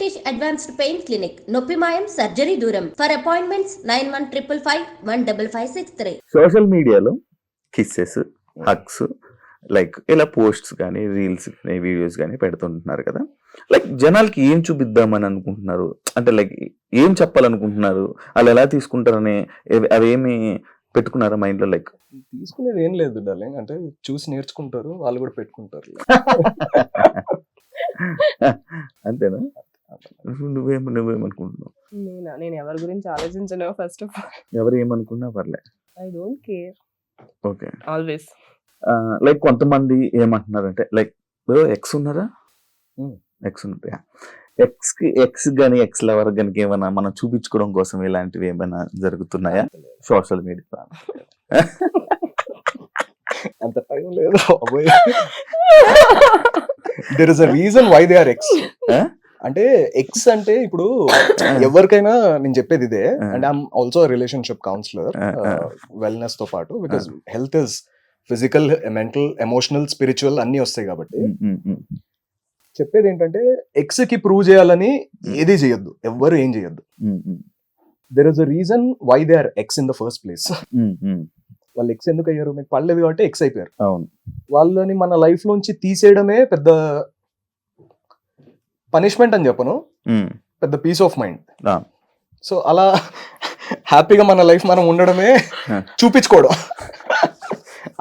Venkatesh Advanced Pain Clinic, Noppimayam Surgery Duram. For appointments 91555563. Social మీడియాలో kisses, hugs, like ఇలా posts కానీ reels కానీ videos కానీ పెడుతుంటున్నారు కదా. లైక్ జనాలకి ఏం చూపిద్దామని అనుకుంటున్నారు, అంటే లైక్ ఏం చెప్పాలనుకుంటున్నారు, వాళ్ళు ఎలా తీసుకుంటారని అవేమి పెట్టుకున్నారా మైండ్ లో? లైక్ తీసుకునేది ఏం లేదు డార్లింగ్, అంటే చూసి నేర్చుకుంటారు, వాళ్ళు కూడా పెట్టుకుంటారు. అంతేనా? నువ్వేమనుకుంటున్నావు? నేను ఎవరి గురించి ఆలోచించను. ఫస్ట్ ఆఫ్ ఆల్ ఎవరు ఏమనుకున్నా పర్లే, I don't care. Okay. Always like కొంతమంది ఏమంటున్నారంటే లైక్ ఎక్స్ ఉన్నారా, ఎక్స్ ఉన్నారా, ఎక్స్ కానీ ఎక్స్ లవర్ కానీ ఏమైనా మనం చూపించుకోవడం కోసం ఇలాంటివి ఏమైనా జరుగుతున్నాయా సోషల్ మీడియా? అంత టైం లేదు. There is a reason why they are ex. అంటే ఎక్స్ అంటే ఇప్పుడు ఎవరికైనా నేను చెప్పేది ఇదే, అంటే I'm also relationship counsellor wellness తో పాటు, because health is physical, mental, emotional, spiritual అన్ని వస్తాయి కాబట్టి చెప్పేది ఏంటంటే ఎక్స్ కి ప్రూవ్ చేయాలని ఏది చేయొద్దు, ఎవ్వరు ఏం చేయొద్దు. There is a reason why they are ex in the first place. వాళ్ళు ఎక్స్ ఎందుకు అయ్యారు? మీకు పడలేదు కాబట్టి ఎక్స్ అయిపోయారు. అవును. వాళ్ళని మన లైఫ్ లోంచి తీసేయడమే పెద్ద పనిష్మెంట్ అని చెప్పను, పెద్ద పీస్ ఆఫ్ మైండ్. సో అలా హ్యాపీగా మన లైఫ్ మనం ఉండడమే చూపించుకోవడం.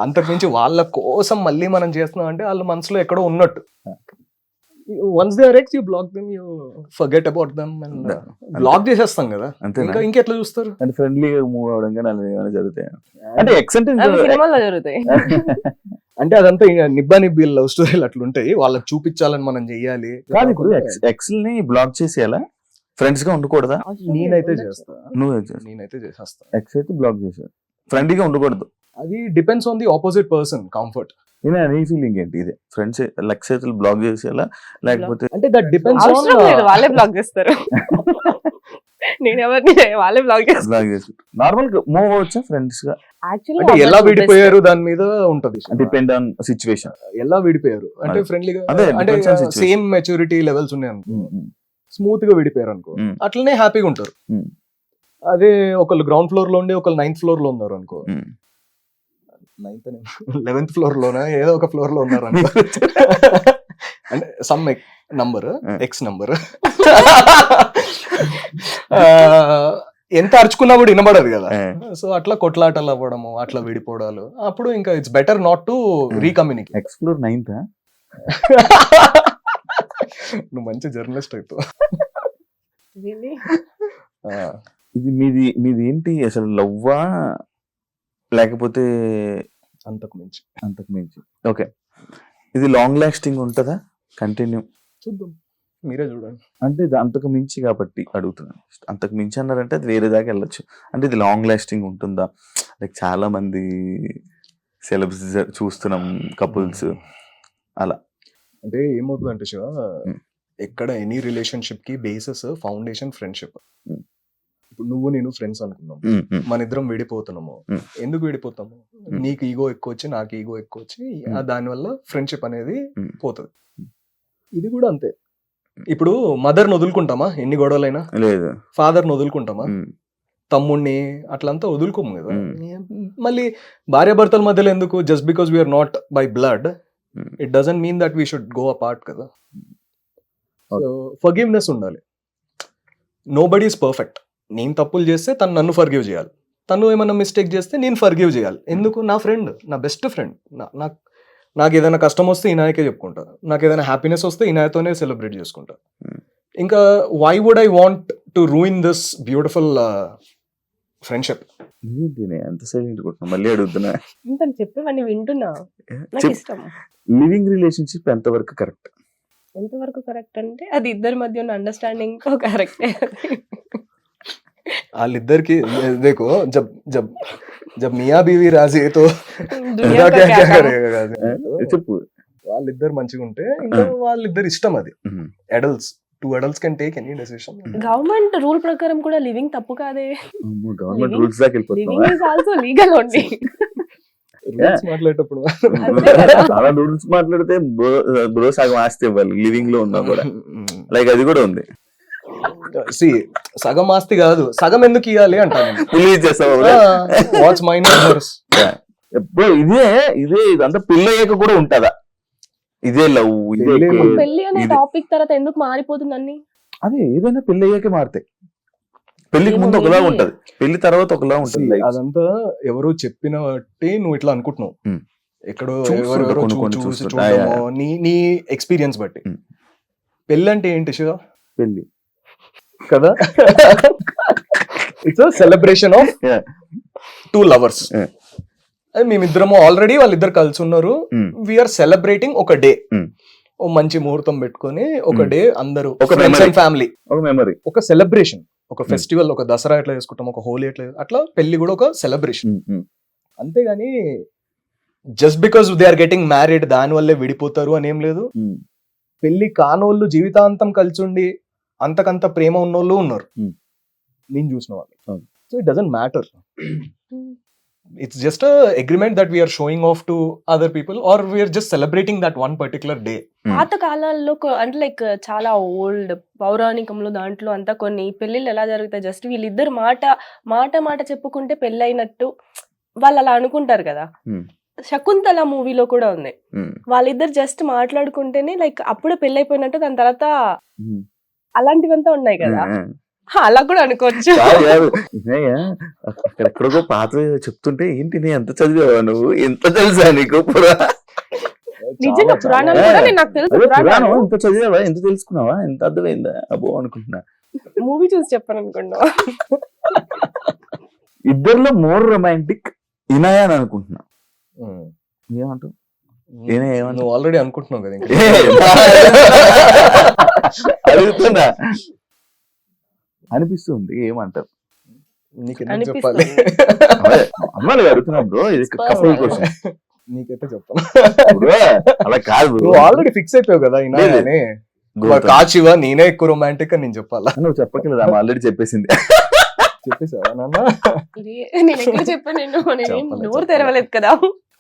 అంతకుమించి వాళ్ళ కోసం మళ్ళీ మనం చేస్తున్నాం అంటే వాళ్ళ మనసులో ఎక్కడో ఉన్నట్టు. Once they are ex, you block them, you forget about them and block చేసేస్తాం కదా. ఇంకెట్లా చూస్తారు? అంటే ఫ్రెండ్లీగా మూవ్ అవడం కానీ అలా ఏమైనా జరుగుతాయి అంటే ఎక్స్ అంటే సినిమాల్లో జరుగుతాయి. అంటే అదంతా నిబ్బా నిబ్బి లవ్ స్టోరీలు అట్లుంటాయి, వాళ్ళకి చూపించాలని మనం చెయ్యాలి. కాదు, ఇప్పుడు ఎక్స్ ని బ్లాక్ చేసేయాలా, ఫ్రెండ్స్ గా ఉండకూడదా? నేనైతే చేస్తా, నేనైతే చేసేస్తా. ఎక్స్ అయితే బ్లాక్ చేసారు, ఫ్రెండ్లీగా ఉండకూడదు. అది depends on the opposite person comfort. నీ ఫీలింగ్ ఏంటి? ఇది ఫ్రెండ్స్ లెక్స్ అయితే బ్లాక్ చేసేయాలా లేకపోతే? అంటే దట్ డిపెండ్స్ ఆన్, వాళ్ళే బ్లాక్ చేస్తారు. నేను ఎవరిని వాళ్ళే బ్లాక్ చేస్తారు. నార్మల్ గా మూవ్ అవ్వచ్చా ఫ్రెండ్స్ గా? అంటే ఎలా విడిపోయారు దాని మీద ఉంటది, డిపెండ్ ఆన్ సిచ్యువేషన్. ఎలా విడిపోయారు అంటే ఫ్రెండ్లీగా, అదే అంటే సేమ్ మెచ్యూరిటీ లెవెల్స్ ఉన్నాయి అనుకో, స్మూత్ గా విడిపోయారు అనుకో, అట్లనే హ్యాపీగా ఉంటారు. అదే ఒకళ్ళు గ్రౌండ్ ఫ్లోర్ లో ఉండి ఒకళ్ళు 9th ఫ్లోర్ లో ఉన్నారు అనుకో, 11th ఫ్లోర్ లోనా ఏదో ఒక ఫ్లోర్ లో ఉన్నారు అనుకో, అంటే సమ్ నంబర్, ఎక్స్ నంబర్, ఎంత అరుచుకున్నా కూడా వినబడదు కదా. సో అట్లా కొట్లాటలు అవ్వడము, అట్లా విడిపోవడాలు, అప్పుడు ఇంకా it's better not to recommunicate. Ex floor 9th. నువ్వు మంచి జర్నలిస్ట్ అవుతావు. ఇది మీది ఏంటి అసలు, లవ్వా లేకపోతే అంతకు మించి? ఓకే. ఇది లాంగ్ లాస్టింగ్ ఉంటుందా, కంటిన్యూ? చూద్దాం, మీరే చూడండి. అంటే ఇది అంతకు మించి కాబట్టి అడుగుతున్నాను. అంతకు మించి అన్నారంటే అది వేరే దాకా వెళ్ళొచ్చు. అంటే ఇది లాంగ్ లాస్టింగ్ ఉంటుందా? లైక్ చాలా మంది సెలబ్స్ చూస్తున్నాం, కపుల్స్ అలా. అంటే ఏమవుతుంది అంటే శివ, ఎక్కడ ఎనీ రిలేషన్షిప్ కి బేసిస్ ఫౌండేషన్ ఫ్రెండ్షిప్. ఇప్పుడు నువ్వు నేను ఫ్రెండ్స్ అనుకున్నాం, మన ఇద్దరం విడిపోతున్నాము. ఎందుకు విడిపోతాము? నీకు ఈగో ఎక్కువ వచ్చి నాకు ఈగో ఎక్కువ వచ్చి దానివల్ల ఫ్రెండ్షిప్ అనేది పోతుంది. ఇది కూడా అంతే. ఇప్పుడు మదర్ని వదులుకుంటామా ఎన్ని గొడవలైనా? లేదు. ఫాదర్ని వదులుకుంటామా? తమ్ముడిని అట్లంతా వదులుకోము కదా. మళ్ళీ భార్యాభర్తల మధ్యలో ఎందుకు? Just because we are not by blood, it doesn't mean that we should go apart కదా. సో ఫర్గివ్నెస్ ఉండాలి. Nobody is perfect. నేను తప్పులు చేస్తే తను నన్ను ఫర్గివ్ చేయాలి, తను ఏమైనా మిస్టేక్ చేస్తే నేను ఫర్గివ్ చేయాలి. ఎందుకు? నా ఫ్రెండ్, నా బెస్ట్ ఫ్రెండ్. నాకు ఏదైనా కష్టం వస్తే ఈనాయకే చెప్పుకుంటా, నాకు ఏదైనా హ్యాపీనెస్ వస్తే ఈనాయతోనే సెలబ్రేట్ చేసుకుంటా. ఇంకా why would I want to ruin this beautiful friendship? ఎంత సైలెంట్ కొట్టినా మళ్ళీ అడుగుతున్నా. చెప్పేవన్నీ వింటున్నా, నాకు ఇష్టం. లివింగ్ రిలేషన్షిప్ ఎంతవరకు కరెక్ట్? ఎంతవరకు కరెక్ట్ అంటే అది ఇద్దరి మధ్య ఉన్న అండర్స్టాండింగ్ కరెక్టే. వాళ్ళిద్దరికి దేకో జబ్ జబ్ జబ్ మియా బీవీ రాజీ తో చెప్పు, వాళ్ళిద్దరు మంచిగా ఉంటే ఇంకా వాళ్ళిద్దరు ఇష్టం. అది adults, 2 adults can take any decision. Government rule ప్రకారం కూడా లివింగ్ తప్పు కాదే. గవర్నమెంట్ రూల్స్ దాకా living is also legal only. మాట్లాడేటప్పుడు చాలా రూల్స్ మాట్లాడితే బ్రో సగం ఆస్తి ఇవ్వాలి లివింగ్ లో ఉన్నా కూడా. లైక్ అది కూడా ఉంది. సి సగం ఆస్తి కాదు, సగం ఎందుకు ఇవ్వాలి అంటాను. పెళ్లి చేస్తావు వాట్స్ మైన్ ఎప్పుడు ఇదే ఇదంతా పెళ్లి అయ్యాక కూడా ఉంటదా? ఇదే లవ్, ఇదే పెళ్లి care, పెళ్లి అనే ఇది- టాపిక్ తర్వాత ఎందుకు మారిపోతుంది అన్ని? అదే ఏదైనా పెళ్లి అయ్యాకే మారుతాయి. పెళ్లికి ఏమో ముందు ఒకలా maybe. ఉంటది, పెళ్లి తర్వాత ఒకలా ఉంటది life. అదంతా ఎవరో చెప్పిన బట్టి నువ్వు ఇట్లా అనుకుంటున్నావు. Hmm. ఎక్కడో చూస్తుంటా, ఎవరెవరో కొన్ని చూసి చూస్తుంటా. చూడటమో, నీ ఎక్స్పీరియన్స్ బట్టి. Hmm. పెళ్ళి అంటే ఏంటి శివ పెళ్లి కదా? It's celebration of Yeah. 2 lovers. Yeah. అది మేమిద్దరము ఆల్రెడీ వాళ్ళిద్దరు కలిసి ఉన్నారు. Hmm. వీఆర్ సెలబ్రేటింగ్ ఒక డే. Hmm. ఓ మంచి ముహూర్తం పెట్టుకొని ఒక Hmm. డే అందరూ ఒక ఫ్రెండ్స్ memory. అండ్ ఫ్యామిలీ, ఒక మెమరీ. ఒక సెలబ్రేషన్, ఒక ఫెస్టివల్, ఒక దసరా ఎట్లా చేసుకుంటాం, ఒక హోలీ ఎట్లా, అట్లా పెళ్లి కూడా ఒక సెలబ్రేషన్. అంతేగాని just because they are getting married దాని వల్లే విడిపోతారు అని ఏం లేదు. పెళ్లి కానోళ్ళు జీవితాంతం కలిసి ఉండి అంతకంత ప్రేమ ఉన్నోళ్ళు ఉన్నారు, Hmm. నేను చూసిన వాళ్ళు. అవును. So it doesn't matter. It's just agreement that we are showing off to other people or we are just celebrating that one particular day. పాత కాలాల్లో అంటే లైక్ చాలా ఓల్డ్ పౌరాణికంలో దాంట్లో అంతా కొన్ని పెళ్లిళ్ళు ఎలా జరుగుతాయి, జస్ట్ వీళ్ళిద్దరు మాట చెప్పుకుంటే పెళ్లి అయినట్టు వాళ్ళు అలా అనుకుంటారు కదా. శకుంతల మూవీలో కూడా ఉంది, వాళ్ళిద్దరు జస్ట్ మాట్లాడుకుంటేనే లైక్ అప్పుడే పెళ్లి అయిపోయినట్టు, దాని తర్వాత అలాంటివంతా ఉన్నాయి కదా. అలా కూడా అనుకోవచ్చు. అక్కడెక్కడికో పాత చెప్తుంటే ఏంటి నీ ఎంత చదివావా నువ్వు, ఎంత తెలుసా నీకు నిజంగా పురాణాలు కూడా నాకు తెలుసు. పురాణం ఎంత చదివావా, ఎంత తెలుసుకున్నావా, ఎంత అర్థమైందా అబ్బో అనుకుంటున్నా. మూవీ చూసి చెప్పాను అనుకున్నా. ఇద్దరిలో మోర్ రొమాంటిక్ ఇనాయా అని అనుకుంటున్నా. ఏమంటావు? నువ్వు ఆల్రెడీ అనుకుంటున్నావు కదా ఇంకా. అడుగుతున్నా, అనిపిస్తుంది. ఏమంటారు? నీకెందుకు చెప్పాలి? అమ్మాయిలు అడుగుతున్నాం బ్రో, ఇది కపుల్ క్వశ్చన్. నీకైతే చెప్పాలి. అలా కాదు, నువ్వు ఆల్రెడీ ఫిక్స్ అయిపోయావు కదా ఇనాయని. కాచివా నేనే ఎక్కువ రొమాంటిక్ అని నేను చెప్పాలా? నువ్వు చెప్పట్లేదు, ఆమె ఆల్రెడీ చెప్పేసింది. చెప్పేసావా నాన్న? నేను ఎక్కడ చెప్పాను, నేను నోరు తెరవలేదు కదా.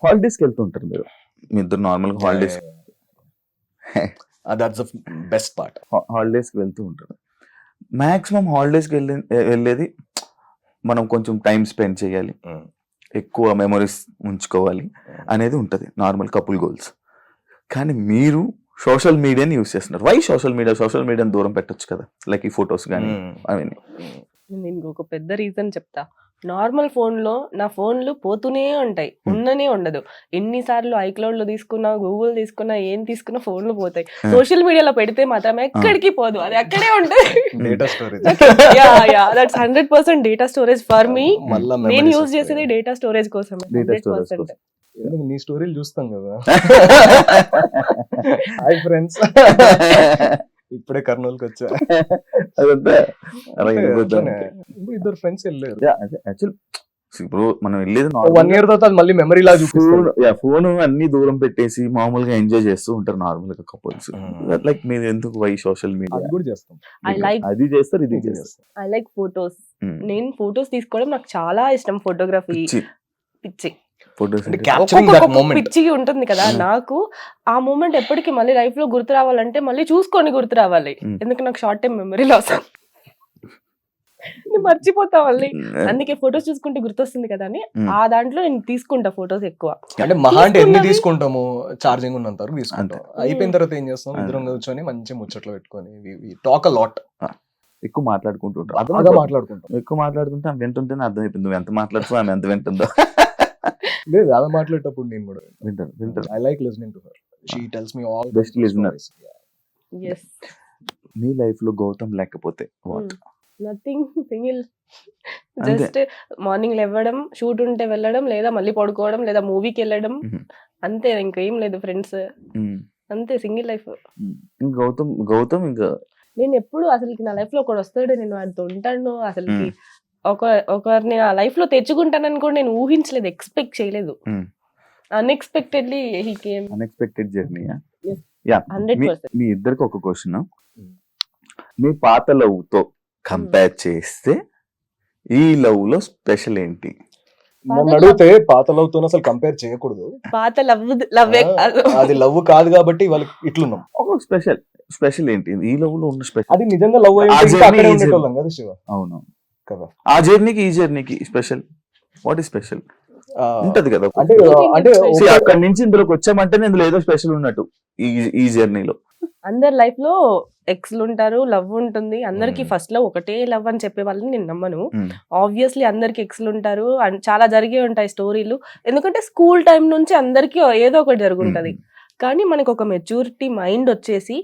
హాలిడేస్ కి వెళ్తుంటారు మీరు, మీ ఇద్దరు నార్మల్ గా holidays that's the best part. Holidays కి వెళ్తూ ఉంటారు. మాక్సిమం హాలిడేస్ కి వెళ్ళేది మనం కొంచెం టైం స్పెండ్ చేయాలి, ఎక్కువ మెమరీస్ ఉంచుకోవాలి అనేది ఉంటుంది నార్మల్ కపుల్ గోల్స్. కానీ మీరు సోషల్ మీడియాని యూస్ చేస్తున్నారు. వై సోషల్ మీడియాని దూరం పెట్టొచ్చు కదా, లైక్ ఈ ఫొటోస్ కానీ అవన్నీ. నేను ఒక పెద్ద రీజన్ చెప్తా. నార్మల్ నా ఫోన్లు పోతూనే ఉంటాయి, ఉండనే ఉండదు. ఎన్నిసార్లు ఐక్లౌడ్ లో తీసుకున్నా, గూగుల్ తీసుకున్నా, ఏం తీసుకున్నా ఫోన్లు పోతాయి. సోషల్ మీడియాలో పెడితే మాత్రం ఎక్కడికి పోదు, అది అక్కడే ఉంటుంది. Data storage. That's 100% data storage for me. నేను యూజ్ చేసేది డేటా స్టోరేజ్ కోసమే. 100%. నీ స్టోరీలు చూస్తాం కదా. హాయ్ ఫ్రెండ్స్, ఇప్పుడే కర్నూలుకి వచ్చా. అదంతా ఇద్దరు ఫ్రెండ్స్ వెళ్ళారు. ఇప్పుడు మనం వెళ్ళేది 1 year తర్వాత అది మళ్ళీ మెమరీ లా చూపిస్తారు. ఫోన్ అన్ని దూరం పెట్టేసి మామూలుగా ఎంజాయ్ చేస్తూ ఉంటారు నార్మల్ గా కపుల్స్. లైక్ మీరు ఎందుకు వై సోషల్ మీడియా అది కూడా చేస్తాం. అది చేస్తారు, ఇది చేస్తారు. I like photos. నేను ఫొటోస్ తీసుకోవడం నాకు చాలా ఇష్టం. ఫోటోగ్రఫీ పిచ్చి, ఫొటోస్ పిచ్చిగా ఉంటుంది కదా. నాకు ఆ మూమెంట్ ఎప్పటికీ మళ్ళీ లైఫ్ లో గుర్తు రావాలంటే మళ్ళీ చూసుకొని గుర్తు రావాలి. ఎందుకు నాకు షార్ట్ టైం మెమరీ లాస్, మర్చిపోతా మళ్ళీ. అందుకే ఫొటోస్ చూసుకుంటే గుర్తొస్తుంది కదా అని ఆ దాంట్లో నేను తీసుకుంటా ఫొటోస్ ఎక్కువ. అంటే మహా అంటే ఎన్ని తీసుకుంటాము, ఛార్జింగ్ ఉన్నంత వరకు తీసుకుంటాం. అయిపోయిన తర్వాత ఏం చేస్తాం, ఇద్దరం కూర్చొని మంచి ముచ్చట్లు పెట్టుకొని టాక్ అ లాట్. ఎక్కువ మాట్లాడుకుంటుంటాం, ఎక్కువ మాట్లాడుతుంటే ఆమె వింటుంటేనే అర్థమైపోయింది నువ్వు ఎంత మాట్లాడుతావు, ఆమె ఎంత వింటుందో. లేదు, ఆమె మాట్లాడేటప్పుడు నేను కూడా వింటాను. I like listening to her. She tells me all best listener. yes, me life లో గౌతమ్ లేకపోతే what? Nothing, single. Just morning లేవడం, షూట్ ఉంటే వెళ్ళడం, లేదా మళ్ళీ పడుకోవడం, లేదా మూవీకి వెళ్ళడం, అంతే. ఇంకేం లేదు. ఫ్రెండ్స్ అంతే, సింగిల్ లైఫ్. గౌతమ్ ఇంకా నేను ఎప్పుడు అసలుకి నా లైఫ్ లో ఒకడు వస్తాడు, నేను వాడితో ఉంటాను, అసలుకి ఒకరిని ఆ లైఫ్ లో తెచ్చుకుంటానని కూడా నేను ఊహించలేదు, ఎక్స్పెక్ట్ చేయలేదు. Unexpectedly he came. Unexpected journey. 100%. మీ ఇద్దరికి ఒక క్వశ్చన్. మీ పాత లవ్ తో కంపేర్ చేస్తే ఈ లవ్ లో స్పెషల్ ఏంటి? నన్ను అడిగితే పాత లవ్ తో అసలు కంపేర్ చేయకూడదు. పాత లవ్వే కాదు. అది లవ్ కాదు కాబట్టి వాళ్ళకి ఇట్లున్నాం. ఒక స్పెషల్ ఏంటి ఈ లవ్ లో ఉన్న స్పెషల్? అది నిజంగా లవ్ ఆ అయ్యి journey అక్కడే is- ఉండేటోళ్ళం కదా శివ అవును కదా. ఆ జర్నీకి ఈ జర్నీకి స్పెషల్ వాట్ ఈస్ స్పెషల్ ఆ, ఉంటది కదా. అంటే అంటే See, అక్కడి నుంచి ఇందులోకి వచ్చామంటే ఇందులో ఏదో స్పెషల్ ఉన్నట్టు ఈ జర్నీలో. అందరి లైఫ్ లో ఎక్స్లు ఉంటారు, లవ్ ఉంటుంది. అందరికి Hmm. ఫస్ట్ లో ఒకటే లవ్ అని చెప్పే వాళ్ళని నేను నమ్మను. Hmm. ఆబ్వియస్లీ అందరికి ఎక్స్లు ఉంటారు, చాలా జరిగే ఉంటాయి స్టోరీలు. ఎందుకంటే స్కూల్ టైం నుంచి అందరికి ఏదో ఒకటి జరుగుంటది. కానీ మనకు ఒక మెచ్యూరిటీ మైండ్ వచ్చేసి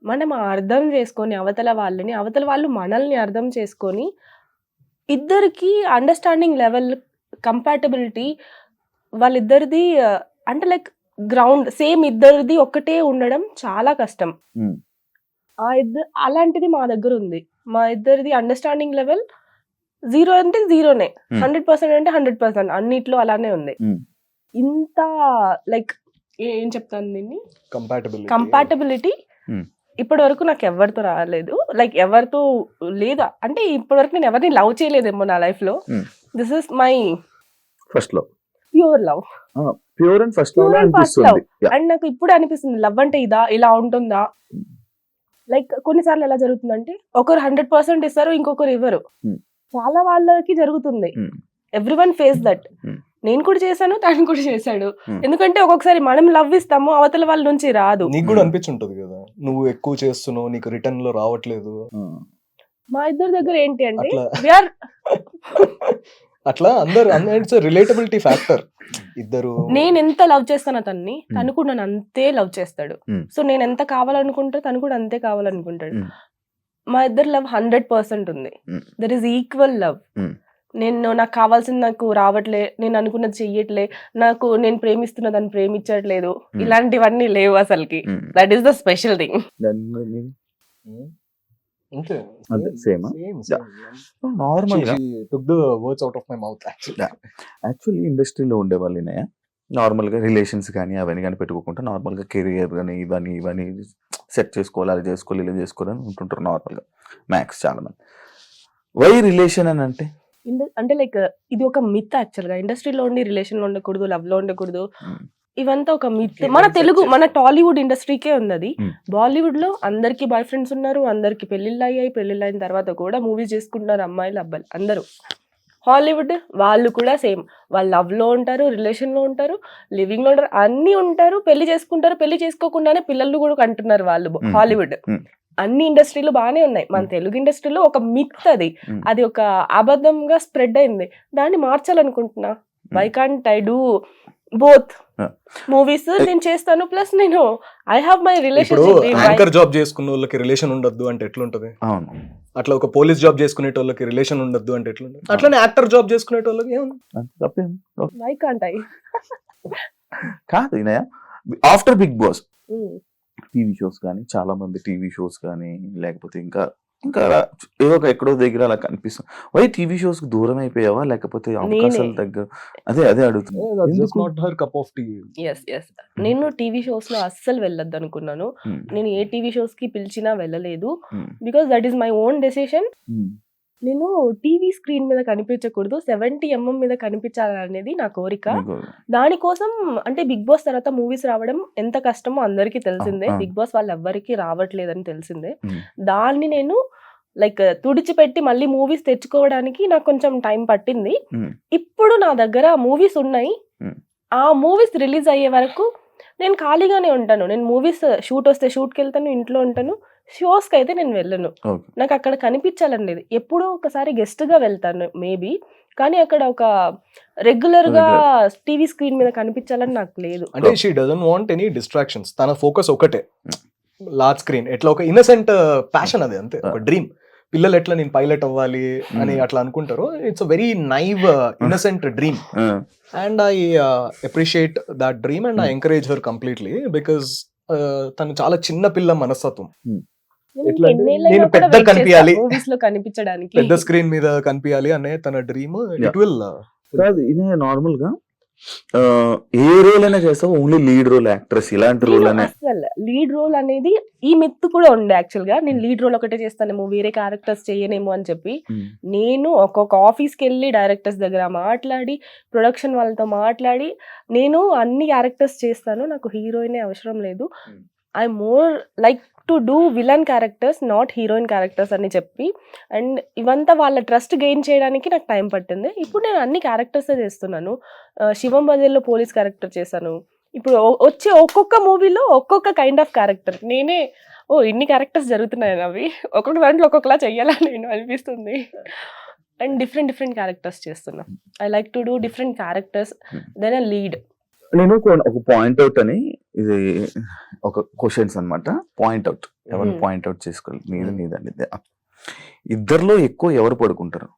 మనం అర్థం చేసుకొని అవతల వాళ్ళు మనల్ని అర్థం చేసుకొని ఇద్దరికి అండర్స్టాండింగ్ లెవెల్, కంపాటబిలిటీ వాళ్ళిద్దరిది అంటే లైక్ గ్రౌండ్ సేమ్ ఇద్దరిది ఒకటే ఉండడం చాలా కష్టం. Hmm. అలాంటిది మా దగ్గర ఉంది. మా ఇద్దరిది అండర్స్టాండింగ్ లెవెల్ 0 అంటే 0నే, 100% అంటే 100%, అన్నిట్లో అలానే ఉంది. Hmm. ఇంత లైక్ ఏం చెప్తాను దీన్ని, కంపాటబిలిటీ కంపాటబిలిటీ Hmm. ఇప్పటి వరకు నాకు ఎవరితో రాలేదు. లైక్ ఎవరితో లేదా అంటే ఇప్పటి వరకు నేను ఎవరిని లవ్ చేయలేదేమో నా లైఫ్ లో. Hmm. This is my first లో pure love, pure and first Pure and first అనిపిస్తుంది. Yeah. అండ్ నాకు ఇప్పుడు అనిపిస్తుంది లవ్ అంటే ఇలా ఉంటుందా. లైక్ కొన్నిసార్లు ఎలా జరుగుతుందంటే ఒకరు 100% ఇస్తారు, ఇంకొకరు ఇవ్వరు. Hmm. చాలా వాళ్ళకి జరుగుతుంది. Hmm. Everyone face that. Hmm. నేను కూడా చేశాను, తను కూడా చేశాడు. Hmm. ఎందుకంటే ఒక్కొక్కసారి మనం లవ్ ఇస్తాము, అవతల వాళ్ళ నుంచి రాదు. నీకు కూడా అనిపించుంటది కదా, నువ్వు ఎక్కువ చేస్తున్నావు, నీకు రిటర్న్ లో రావట్లేదు. మా ఇద్దరి దగ్గర ఏంటి అంటే అట్లా we are అట్లా అందరు ఇట్స్ రిలేటబిలిటీ ఫ్యాక్టర్. ఇద్దరు నేను ఎంత లవ్ చేస్తాను అతన్ని, తను కూడా నన్ను అంతే లవ్ చేస్తాడు. Hmm. సో నేను ఎంత కావాలనుకుంటా తను కూడా అంతే కావాలనుకుంటాడు. Hmm. మా ఇద్దరు లవ్ 100% ఉంది. Hmm. There is equal love. Hmm. నాకు కావాల్సింది నాకు రావట్లే, నేను అనుకున్నది చెయ్యట్లే, నేను ప్రేమిస్తున్నదాన్ని ప్రేమించట్లేదు, ఇలాంటివన్నీ లేవు అసలుకి. That is the special thing. అంతే అదే సేమ్ నార్మల్ గా took the words out of my mouth. Actually ఇండస్ట్రీలో ఉండే వాళ్ళనే నార్మల్ గా రిలేషన్స్ కానీ అవన్నీ కానీ పెట్టుకోకుండా నార్మల్ గా కెరియర్ కానీ ఇవన్నీ సెట్ చేసుకోవాలి, అది చేసుకోవాలి, ఇలా చేసుకోవాలని ఉంటుంటారు నార్మల్ గా మ్యాక్స్ చాలా మంది. వై రిలేషన్ అని అంటే లైక్ ఇది ఒక మిత్ యాక్చువల్ గా. ఇండస్ట్రీలో ఉండి రిలేషన్ లో ఉండకూడదు, లవ్ లో ఉండకూడదు, ఇవంతా ఒక మిత్. మన తెలుగు, మన టాలీవుడ్ ఇండస్ట్రీకే ఉంది అది. బాలీవుడ్ లో అందరికి బాయ్ ఫ్రెండ్స్ ఉన్నారు, అందరికి పెళ్లిళ్ళు అయ్యాయి, పెళ్లిళ్ళు అయిన తర్వాత కూడా మూవీస్ చేసుకుంటున్నారు అమ్మాయిలు అబ్బాయిలు అందరూ. హాలీవుడ్ వాళ్ళు కూడా సేమ్, వాళ్ళు లవ్ లో ఉంటారు, రిలేషన్ లో ఉంటారు, లివింగ్ లో ఉంటారు, అన్ని ఉంటారు, పెళ్లి చేసుకుంటారు, పెళ్లి చేసుకోకుండానే పిల్లలు కూడా కంటున్నారు వాళ్ళు. హాలీవుడ్ అన్ని ఇండస్ట్రీలు బాగానే ఉన్నాయి. మన తెలుగు ఇండస్ట్రీలో ఒక మిత్ అది ఒక అబద్ధంగా స్ప్రెడ్ అయింది. దాన్ని మార్చాలనుకుంటున్నా. Why can't I do both movies నేను చేస్తాను, ప్లస్ నేను I have my relationship. Anchor job చేసుకున్న వాళ్ళకి రిలేషన్ ఉండద్దు అంటే ఎట్లుంటది? అవును. అట్లా ఒక పోలీస్ జాబ్ చేసుకునేటోళ్ళకి రిలేషన్ ఉండద్దు అంటే ఎట్లుంటది? అట్లానే యాక్టర్ జాబ్ చేసుకునేటోళ్ళకి వై కాంట్ ఐ కాదు. After Bigg Boss TV shows కానీ చాలా మంది టీవీ షోస్ కానీ లేకపోతే ఇంకా ఏదో ఒక ఎక్కడో దగ్గర అలా కనిపిస్తుంది. వై టీవీ షోస్ కి దూరం అయిపోయావా లేకపోతే అవకాశాల దగ్గర? అదే అడుగుతున్నా. నేను టీవీ షోస్ లో అస్సలు వెళ్ళొద్దు అనుకున్నాను. నేను ఏ టీవీ షోస్ కి పిలిచినా వెళ్ళలేదు. Because that is my own decision. నేను టీవీ స్క్రీన్ మీద కనిపించకూడదు, 70mm మీద కనిపించాలనేది నా కోరిక. దానికోసం అంటే బిగ్ బాస్ తర్వాత మూవీస్ రావడం ఎంత కష్టమో అందరికీ తెలిసిందే. బిగ్ బాస్ వాళ్ళు ఎవ్వరికి రావట్లేదని తెలిసిందే. దాన్ని నేను లైక్ తుడిచిపెట్టి మళ్ళీ మూవీస్ తెచ్చుకోవడానికి నాకు కొంచెం టైం పట్టింది. ఇప్పుడు నా దగ్గర మూవీస్ ఉన్నాయి. ఆ మూవీస్ రిలీజ్ అయ్యే వరకు నేను ఖాళీగానే ఉంటాను. నేను మూవీస్ షూట్ వస్తే షూట్కి వెళ్తాను, ఇంట్లో ఉంటాను. షోస్ కి అయితే నేను వెళ్ళను. నాకు అక్కడ కనిపించాలనేది. ఎప్పుడో ఒకసారి గెస్ట్ గా వెళ్తాను మేబీ, కానీ అక్కడ ఒక రెగ్యులర్ గా టీవీ స్క్రీన్ మీద కనిపించాలని నాకు లేదు. అంటే she doesn't want any distractions. తన ఫోకస్ ఒకటే, లార్జ్ స్క్రీన్. ఎట్లా ఒక ఇన్నసెంట్ ప్యాషన్ అది, అంతే. ఒక డ్రీమ్. పిల్లలు ఎట్లా నేను పైలట్ అవ్వాలి అని అట్లా అనుకుంటారు. It's a very naive innocent dream, and I appreciate that dream and I encourage her completely. Because తను చాలా చిన్న పిల్ల మనస్తత్వం. నేను పెద్ద కనిపించాలి, మూవీస్ లో కనిపించడానికి, పెద్ద స్క్రీన్ మీద కనిపించాలి అనే తన డ్రీమ్. ఇట్ విల్ కాదు. నార్మల్ గా ఏ రోల్ అయినా చేస్తావు, ఓన్లీ లీడ్ రోల్, యాక్ట్రెస్ ఇలాంటి రోల్ అనే? అసలు లీడ్ రోల్ అనేది ఈ మెత్తు కూడా ఉండే యాక్చువల్ గా. నేను లీడ్ రోల్ ఒకటే చేస్తానేమో, వేరే క్యారెక్టర్స్ చేయనేమో అని చెప్పి నేను ఒక్కొక్క ఆఫీస్కి వెళ్ళి డైరెక్టర్స్ దగ్గర మాట్లాడి, ప్రొడక్షన్ వాళ్ళతో మాట్లాడి, నేను అన్ని క్యారెక్టర్స్ చేస్తాను, నాకు హీరోయిన్ అవసరం లేదు, I more like to do villain characters, not heroine characters అని చెప్పి. అండ్ ఇవంతా వాళ్ళ ట్రస్ట్ గెయిన్ చేయడానికి నాకు టైం పట్టింది. ఇప్పుడు నేను అన్ని క్యారెక్టర్స్ చేస్తున్నాను. శివం బజల్లో పోలీస్ క్యారెక్టర్ చేశాను. ఇప్పుడు వచ్చే ఒక్కొక్క మూవీలో ఒక్కొక్క కైండ్ ఆఫ్ క్యారెక్టర్. నేనే ఇన్ని క్యారెక్టర్స్ జరుగుతున్నాయి అవి, ఒక్కొక్క దాంట్లో ఒక్కొక్కలా చెయ్యాలని నేను అనిపిస్తుంది. అండ్ డిఫరెంట్ క్యారెక్టర్స్ చేస్తున్నా. I like to do different characters than a lead. నేను ఒక పాయింట్ అవుట్ అని, ఇది ఒక క్వశ్చన్స్ అన్నమాట. పాయింట్ అవుట్, ఎవరు పాయింట్ అవుట్ చేసుకోవాలి, నీదండి. ఇద్దరిలో ఎక్కువ ఎవరు పడుకుంటారు?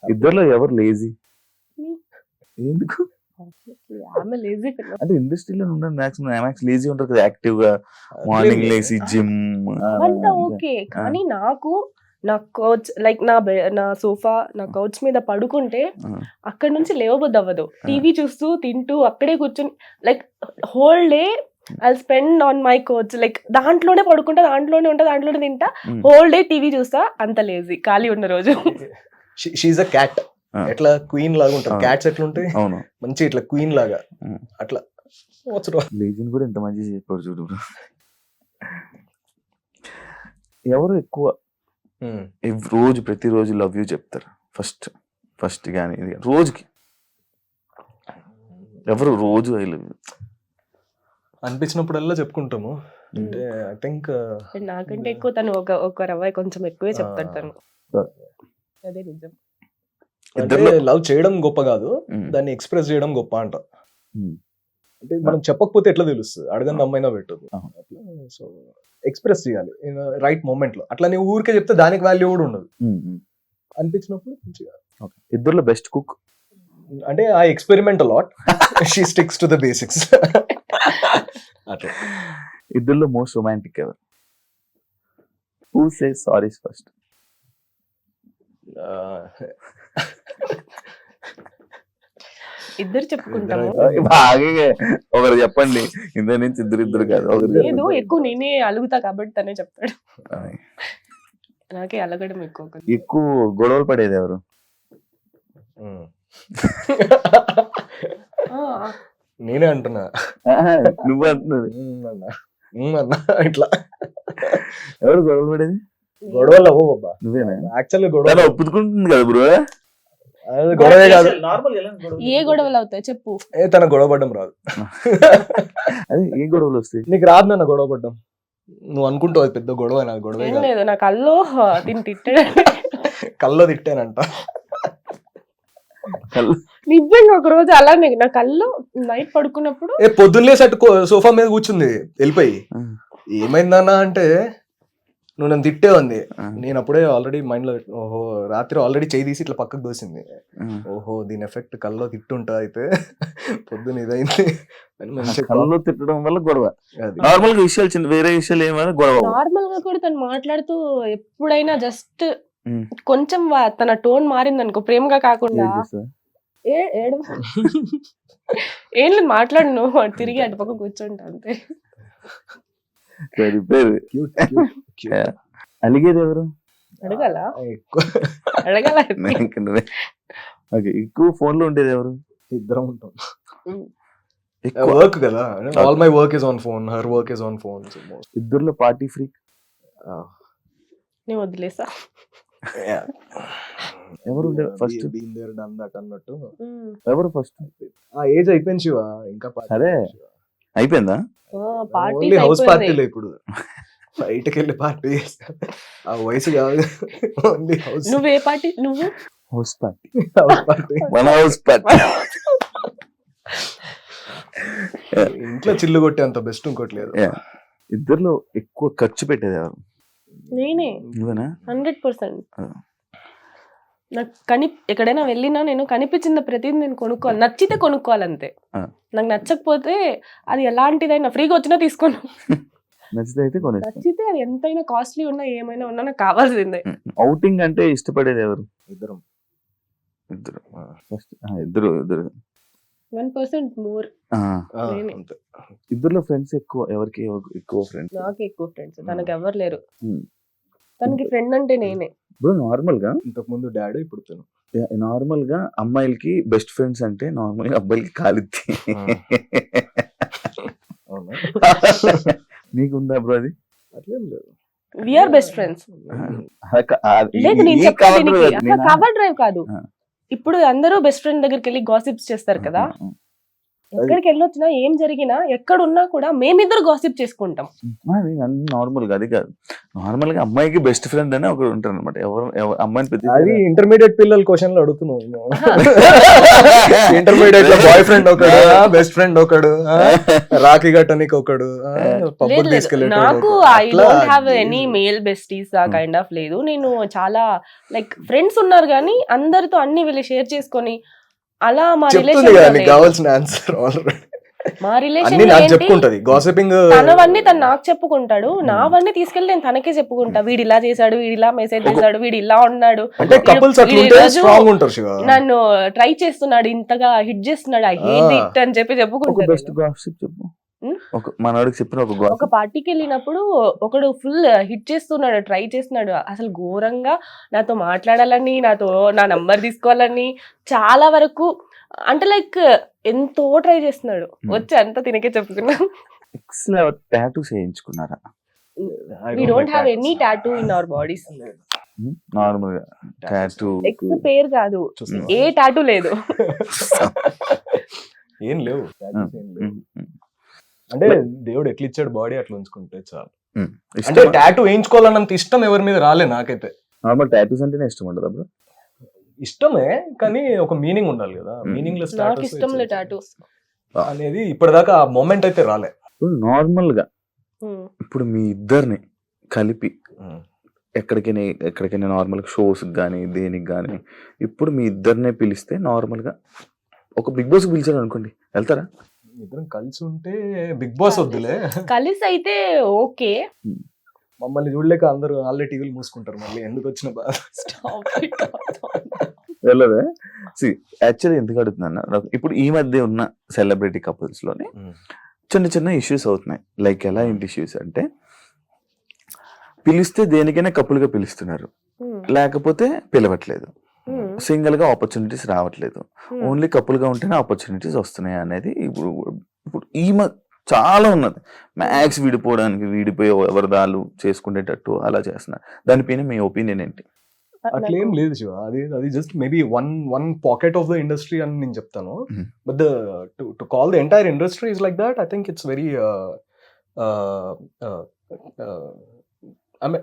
ఇద్దరిలో ఎవరు లేజీ? ఎందుకు అంటే ఇండస్ట్రీలో ఉన్న మ్యాక్స్ లేజీ ఉంటారు కదా, యాక్టివ్ గా మార్నింగ్ లేసి జిమ్ అంతా ఓకే. కానీ నాకు నా కౌచ్ లైక్ నా సోఫా, నా కౌచ్ మీద పడుకుంటే అక్కడ నుంచి లేవబుద్ది అవ్వదు. టీవీ చూస్తూ తింటూ అక్కడే కూర్చొని like whole day I spend on my coach. Like దాంట్లోనే పడుకుంటా, దాంట్లోనే ఉంటా, దాంట్లోనే తింటా, హోల్ డే టీవీ చూస్తా. అంత లేజీ ఖాళీ ఉన్న రోజు. She's a cat. ఎట్లా క్వీన్ లాగా ఉంటారు క్యాట్స్, ఎట్లా ఉంటాయి మంచి ఇట్లా క్వీన్ లాగా అట్లా. లేజీని కూడా ఎంత మంచి చెప్పారు చూడు. ఎవరు ఎక్కువ రోజు ప్రతిరోజు లవ్ యూ చెప్తారు? ఫస్ట్ కానీ రోజుకి ఎవరు రోజు ఐ లవ్ యూ అనిపించినప్పుడల్లా చెప్పుకుంటాము. అంటే ఐ థింక్ నాకంటే ఎక్కువ తను ఒక రవ్వ కొంచెం ఎక్కువే చెప్తాడు తను. అదే నిజం. ఇద్దరు లవ్ చేయడం గొప్ప కాదు, దాన్ని ఎక్స్ప్రెస్ చేయడం గొప్ప అంట. అంటే మనం చెప్పకపోతే ఎట్లా తెలుస్తుంది? అడగని అమ్మైనా పెట్టదు. సో ఎక్స్ప్రెస్ చేయాలి రైట్ మూమెంట్ లో. అట్లా నువ్వు ఊరికే చెప్తే దానికి వాల్యూ కూడా ఉండదు. అనిపించినప్పుడు మంచిగా. ఇద్దరులో బెస్ట్ కుక్ అంటే I experiment lot, she sticks to the basics. అట్లా. ఇద్దరులో మోస్ట్ రొమాంటిక్ ఎవరు? Who says sorry first? ఇద్దరు చెప్పుకుంటాము. బాగా ఒకరు చెప్పండి, ఇంత నుంచి ఇద్దరు కాదు. లేదు, ఎక్కువ నేనే అలుగుతా కాబట్టి తనే చెప్తాడు. నాకే అలగడం ఎక్కువ గొడవలు పడేది ఎవరు? నేనే అంటున్నా. నువ్వు అంటున్నది ఇట్లా. ఎవరు గొడవలు పడేది? గొడవలు అవ్వ బాబా, నువ్వేనా? యాక్చువల్లీ గొడవ ఒప్పుకుంటుంది కదా బ్రో. గొడవే కాదు. ఏ గొడవలు అవుతాయి చెప్పు. తన గొడవ పడ్డం రాదు. అదే ఏ గొడవలు వస్తాయి? నీకు రాదు నాన్న గొడవ పడ్డం. నువ్వు అనుకుంటావు పెద్ద గొడవ, నాకు గొడవే లేదు. నా కల్లో తిట్టాడు, కల్లో తిట్టానంట. నిజంగా ఒక రోజు అలానే నా కల్లో నైట్ పడుకున్నప్పుడు పొద్దున్నే సట్టు సోఫా మీద కూర్చుంది వెళ్ళిపోయి. ఏమైందన్నా అంటే నువ్వు నన్ను తిట్టే ఉంది. నేను అప్పుడే ఆల్రెడీ మైండ్ లో ఓహో రాత్రి ఆల్రెడీ చేయి తీసి ఇట్లా పక్కకు దోసింది. ఓహో దీని ఎఫెక్ట్ కల్లో తిట్టుంటా అయితే పొద్దున ఇదైంది. కల్లో తిట్టడం వల్ల గొడవ. నార్మల్ గా విషయాలు చిన్న వేరే విషయాలు ఏమైనా గొడవ. నార్మల్ గా కూడా తను మాట్లాడుతూ ఎప్పుడైనా జస్ట్ కొంచెం తన టోన్ మారింది అనుకో, ప్రేమగా కాకుండా ఏం లేదు మాట్లాడను, తిరిగి అటు పక్క కూర్చుంటా అంతే. అలిగేది ఎవరు? అడగాల అడగాల. ఎక్కువ ఫోన్ లో ఉండేది ఎవరు? ఇద్దరం ఉంటాం. వర్క్ కదా, all my work is on phone, her work is on phone. ఇద్దరులో పార్టీ ఫ్రీక్ నేను వదిలేసా. ఎవరు ఫస్ట్? అన్నట్టు ఎవరు ఫస్ట్? ఆ ఏజ్ అయిపోయింది శివ, ఇంకా అదే అయిపోయిందా? హౌస్ పార్టీలో ఇప్పుడు బయటకి వెళ్ళి పార్టీ ఆ వయసు కాదు. నువ్వు ఏ పార్టీ? నువ్వు హౌస్ పార్టీ. మన హౌస్ పార్టీ. ఇంట్లో చిల్లు కొట్టే అంత బెస్ట్ ఇంకోట్లేదు. ఇద్దరులో ఎక్కువ ఖర్చు పెట్టేది ఎవరు? నేనే. నువ్వేనా? 100%. నాకు ఎక్కడైనా వెళ్ళినా నేను కనిపించిన ప్రతిదీ నేను కొనుక్కోవాలి, నచ్చితే కొనుక్కోవాలంతే. నాకు నచ్చకపోతే అది ఎలాంటిదైనా ఫ్రీగా వచ్చినా తీసుకోను. నచ్చితే అది ఎంతైనా కాస్ట్లీ ఉన్నా ఏమైనా ఉన్నా నాకు కావాల్సిందే. ఔటింగ్ అంటే ఇష్టపడేది ఎవరు? ఇద్దరం. ఇద్దరు ఫస్ట్ ఇద్దరు 1% మోర్. నేనే. అంతే. ఇద్దరులో ఫ్రెండ్స్ ఎక్కువ ఎవరికి ఎక్కువ ఫ్రెండ్స్? నాకు ఎక్కువ ఫ్రెండ్స్, తనకి ఎవరు లేరు. తనకి ఫ్రెండ్ అంటే నేనే. ఇప్పుడు నార్మల్ గా ఇంతకు ముందు డాడీ, ఇప్పుడు తను. నార్మల్ గా అమ్మాయిలకి బెస్ట్ ఫ్రెండ్స్ అంటే నార్మల్ గా అబ్బాయిలకి కాలిద్ది. అవునా? నీకుందా బ్రో అది? అట్లేం లేదు. We are best friends. లేదు, నేను చెప్పాను దీనికి కవర్ డ్రైవ్ కాదు. ఇప్పుడు అందరూ బెస్ట్ ఫ్రెండ్ దగ్గరికి వెళ్ళి గాసిప్స్ చేస్తారు కదా. ఎక్కడికి వెళ్ళొచ్చినా ఏం జరిగినా ఎక్కడున్నా కూడా మేమిద్దరు గాసిప్ చేసుకుంటాం. నార్మల్ గా అది కాదు, నార్మల్ గా అమ్మాయికి బెస్ట్ ఫ్రెండ్ అని ఒకరు ఉంటారు అనమాట. ఎవరు అమ్మాయిని పెద్ద అది ఇంటర్మీడియట్ పిల్లల క్వశ్చన్లు అడుగుతున్నావు. ఇంటర్మీడియట్ లో బాయ్ ఫ్రెండ్ ఒకడు, బెస్ట్ ఫ్రెండ్ ఒకడు, రాఖీ గట్టనికి ఒకడు, పబ్బుకి తీసుకెళ్ళేటోడు. నాకు I don't have any male besties ఆ కైండ్ ఆఫ్ లేదు. నేను చాలా లైక్ ఫ్రెండ్స్ ఉన్నారు కానీ అందరితో అన్ని వీళ్ళు షేర్ చేసుకొని అలా మా రిలేషన్ కావాల్సిన ఆన్సర్ మా అన్ని రిలేషన్ నాకు చెప్పుకుంటది. గాసిపింగ్ తనవన్నీ తను నాకు చెప్పుకుంటాడు, నావన్నీ తీసుకెళ్ళి నేను తనకే చెప్పుకుంటా. వీడు ఇలా చేశాడు, వీడు ఇలా మెసేజ్ చేశాడు, వీడు ఇలా ఉన్నాడు, అంటే కపుల్స్ అట్లుంటే స్ట్రాంగ్ ఉంటారు శివ. నన్ను ట్రై చేస్తున్నాడు, ఇంతగా హిట్ చేస్తున్నాడు, ఐ హేట్ ఇట్ అని చెప్పి చెప్పుకుంటాడు. బెస్ట్ గాసిప్ చెప్పు. మనోడికి చెప్పిన ఒక పార్టీకి వెళ్ళినప్పుడు ఒకడు ఫుల్ హిట్ చేస్తున్నాడు, ట్రై చేస్తున్నాడు, అసలు ఘోరంగా నాతో మాట్లాడాలని, నాతో నా నంబర్ తీసుకోవాలని చాలా వరకు, అంటే లైక్ ఎంతో ట్రై చేస్తున్నాడు. వచ్చి అంతా తినకే చెప్పుకున్నా. టాటూస్ చేయించుకున్నారా? We don't have any tattoo in our bodies. Normal గా టాటూ ఎక్స్ పేరు కాదు, ఏ టాటూ లేదు. ఏం లేవు. అంటే దేవుడు ఎట్లా ఇచ్చాడు బాడీ అట్లా ఉంచుకుంటే చాలు. అంటే టాటూ వేయించుకోవాలన్నంత ఇష్టం ఎవరి మీద రాలే నాకైతే. నార్మల్ టాటూస్ అంటేనే ఇష్టం ఉండదు అప్పుడు. ఇష్టమే కానీ ఒక మీనింగ్ ఉండాలి కదా. మీనింగ్ లెస్ నాకు ఇష్టం లేదు టాటూ అనేది ఇప్పటిదాకా ఆ మూమెంట్ అయితే రాలే. నార్మల్ గా ఇప్పుడు మీ ఇద్దరిని కలిపి ఎక్కడికైనా నార్మల్ షోస్ కానీ దేనికి కానీ ఇప్పుడు మీ ఇద్దరినే పిలిస్తే నార్మల్ గా ఒక బిగ్ బాస్ పిలిచారు అనుకోండి, వెళ్తారా? ఇద్దరం కలిసి ఉంటే బిగ్ బాస్ వద్దులే. కలిసి అయితే ఓకే. మమ్మల్ని చూడలేక అందరూ ఆల్రెడీ టీవీలు మూసుకుంటారు. మళ్ళీ ఎందుకు వచ్చిన బాధ. వెళ్ళదే. యాక్చువల్లీ ఎందుకు అడుగుతున్నా, ఇప్పుడు ఈ మధ్య ఉన్న సెలబ్రిటీ కపుల్స్ లోనే చిన్న చిన్న ఇష్యూస్ అవుతున్నాయి. లైక్ ఎలా ఏంటి ఇష్యూస్ అంటే, పిలిస్తే దేనికైనా కపుల్ గా పిలుస్తున్నారు, లేకపోతే పిలవట్లేదు, సింగిల్ గా ఆపర్చునిటీస్ రావట్లేదు, ఓన్లీ కపుల్ గా ఉంటేనే ఆపర్చునిటీస్ వస్తున్నాయి అనేది ఇప్పుడు చాలా ఉన్నది. మ్యాక్స్ విడిపోయి ఎవరిదాలు చేసుకునేటట్టు అలా చేస్తున్నారు. దానిపైన మీ ఒపీనియన్ ఏంటి? అట్లేం లేదు శివ. అది just maybe one pocket of the industry అని నేను చెప్తాను. But to call the entire industry is like that, I think it's very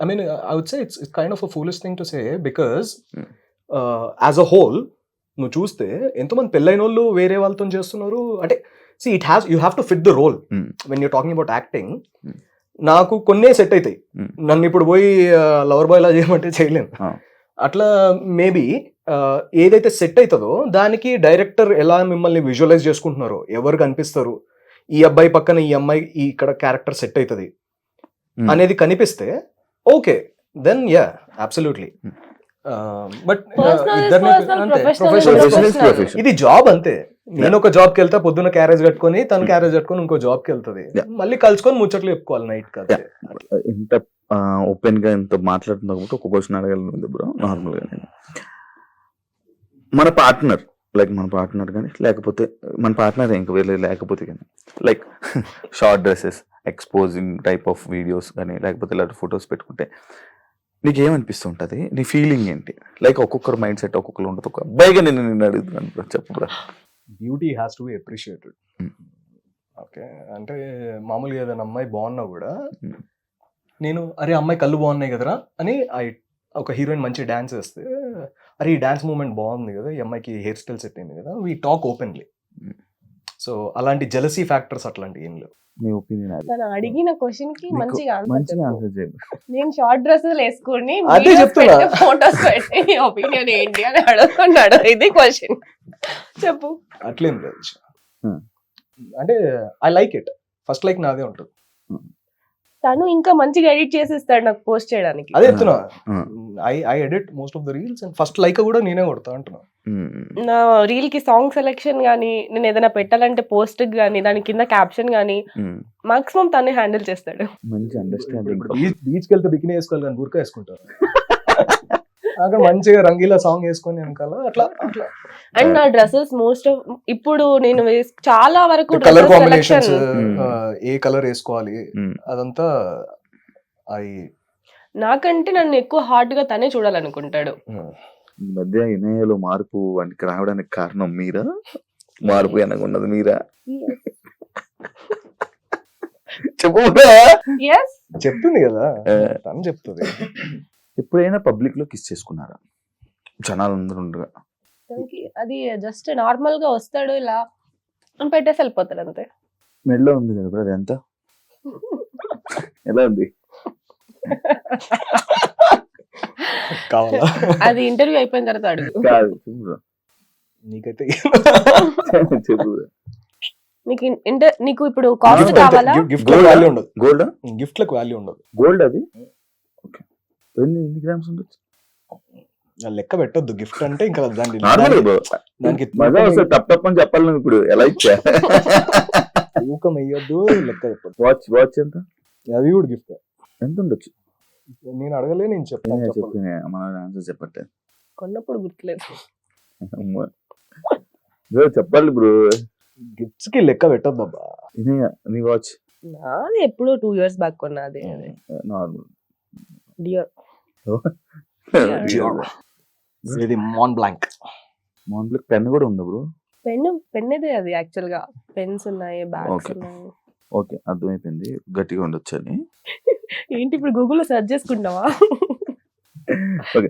I mean, I would say it's kind of a foolish thing to say because as a whole నువ్వు చూస్తే ఎంతోమంది పెళ్ళైన వాళ్ళు వేరే వాళ్ళతో చేస్తున్నారు. అంటే you have to fit the role when you're talking about acting. నాకు కొన్నే సెట్ అవుతాయి, నన్ను ఇప్పుడు పోయి లవర్ బాయ్ లా చేయమంటే చేయలేను. అట్లా మేబీ ఏదైతే సెట్ అవుతుందో దానికి డైరెక్టర్ ఎలా మిమ్మల్ని విజువలైజ్ చేసుకుంటున్నారో, ఎవరు కనిపిస్తారు, ఈ అబ్బాయి పక్కన ఈ అమ్మాయి ఇక్కడ క్యారెక్టర్ సెట్ అవుతుంది అనేది కనిపిస్తే okay, then yeah absolutely. But ఇది జాబ్ అంతే. నేను ఒక జాబ్కి వెళ్తా, పొద్దున్న క్యారేజ్ కట్టుకొని, తను క్యారేజ్ కట్టుకొని ఇంకో జాబ్కి వెళ్తుంది, మళ్ళీ కలుసుకొని ముచ్చట్లు చెప్పుకోవాలి నైట్ కదా. ఇంత ఓపెన్ గా ఇంత మాట్లాడుతున్నా కాబట్టి ఒక క్వశ్చన్ అడగలను బ్రో. నార్మల్ గా నేను మన పార్ట్నర్ కానీ లేకపోతే మన పార్ట్నర్ ఇంకా వేరే లేకపోతే కానీ like short dresses, exposing type of videos కానీ లేకపోతే ఇలాంటి ఫొటోస్ పెట్టుకుంటే నీకు ఏమనిపిస్తుంటది? నీ ఫీలింగ్ ఏంటి? లైక్ ఒక్కొక్కరు మైండ్ సెట్ ఒక్కొక్కరు ఉంటుంది. ఒక అబ్బాయిగా నేను అడుగుతున్నాను, చెప్పు bro. Beauty has to be appreciated. Okay, అంటే మామూలుగా ఏదైనా అమ్మాయి బాగున్నా కూడా నేను అరే అమ్మాయి కళ్ళు బాగున్నాయి కదరా అని ఒక హీరోయిన్ మంచి డాన్స్ వేస్తే, అరే ఈ డాన్స్ మూమెంట్ బాగుంది కదా, ఈ అమ్మాయికి హెయిర్ స్టైల్ సెట్ అయింది కదా, వీ టాక్ ఓపెన్లీ. సో అలాంటి జెలసీ ఫ్యాక్టర్స్ అట్లాంటి ఏం లేవు. నీ ఒపీనియన్? తను అడిగిన క్వశ్చన్ కి మంచిగా ఆన్సర్ చేయండి. నేను షార్ట్ డ్రెస్సెస్ వేసుకుని అదే చెప్తున్నా, ఫోటోస్ పెట్టి నీ ఒపీనియన్ ఏంటి అని అడుగుతున్నాడు. ఇది క్వశ్చన్ చెప్పు. అట్లేం లేదు. అంటే I like it. First like నాదే ఉంటుంది. తను ఇంకా మంచిగా ఎడిట్ చేసేస్తాడు నాకు పోస్ట్ చేయడానికి. అదే చెప్తున్నా, ఆ. I edit most of the reels and first like కూడా నేనే కొడతా అంటున్నా. నా రీల్ కి సాంగ్ సెలెక్షన్ గానీ, నేను ఏదైనా పెట్టాలంటే పోస్ట్ గానీ, దాని కింద క్యాప్షన్ గానీ మాక్సిమం తనే హ్యాండిల్ చేస్తాడు. మంచి అండర్స్టాండింగ్. బీచ్కి వెళ్తే బికినీ వేసుకోవాలి కానీ బుర్కా వేసుకుంటారు. అక్కడ మంచిగా రంగీలా సాంగ్ వేసుకొని వెనకాల అట్లా అట్లా. అండ్ నా డ్రెస్సెస్ మోస్ట్ ఆఫ్ ఇప్పుడు నేను చాలా వరకు కలర్ డ్రెస్సెస్ కాంబినేషన్స్, సెలెక్షన్ ఏ కలర్ వేసుకోవాలి అదంతా నాకంటే నన్ను ఎక్కువ హార్డ్ గా తనే చూడాలనుకుంటాడు. ఈ మధ్య ఇనయలో మార్పు వానికి రావడానికి కారణం మీరా? మార్పు అనకున్నది మీరా? చెప్పురా. Yes. చెప్తుంది కదా, తను చెప్తుంది. ఎప్పుడైనా పబ్లిక్ లో కిస్ చేసుకున్నారా జనాలు అందరూ ఉండగా? తనకి అది జస్ట్ నార్మల్ గా వస్తాడు ఇలా అని పెట్టేసి వెళ్ళిపోతాడు అంతే. మెడలో ఉంది కదా బ్రో, అది ఎంత ఎలా ఉంది? కావాలా? అది ఇంటర్వ్యూ అయిపోయిన తర్వాత అడుగు. కాదు చెప్పు bro. నీకైతే చెప్పు bro. నీకు ఇప్పుడు కాస్ట్ కావాలా? గిఫ్ట్ లకు వాల్యూ ఉండదు. గోల్డ్ గిఫ్ట్ లకు వాల్యూ ఉండదు. గోల్డ్ అది ఓకే. ఎన్ని గ్రామ్స్ ఉండొచ్చు? లెక్క పెట్టొద్దు. గిఫ్ట్ అంటే ఇంకా నార్మల్ దానికి మజా వస్తే తప్ప తప్పని చెప్పాలి నువ్వు ఇప్పుడు. ఎలా ఇచ్చా? తూకం వేయొద్దు, లెక్క చెప్పొద్దు. వాచ్ ఎంత? అది కూడా గిఫ్ట్. ఎంత ఉండొచ్చు? నేను అడగలే, నేను చెప్తాను. చెప్పిన మన ఆన్సర్ చెప్పట్టే కొన్నప్పుడు గుర్తులేదు. బ్రో చెప్పాలి బ్రో. గిఫ్ట్స్ కి లెక్క పెట్టొద్దు అబ్బా. నీ వాచ్ నాది ఎప్పుడో 2 years బ్యాక్ కొన్నది. నార్మల్ డియర్ ఇది మాన్ బ్లాంక్. మాన్బ్లాక్ పెన్ కూడా ఉందా బ్రో? పెన్నేదే అది యాక్చువల్ గా. పెన్స్ ఉన్నాయి, బ్యాగ్స్ Okay. ఉన్నాయి. ఓకే అర్థమైపోయింది, గట్టిగా ఉండొచ్చు అని. ఏంటి ఇప్పుడు గూగుల్లో సెర్చ్ చేసుకుంటావా? ఓకే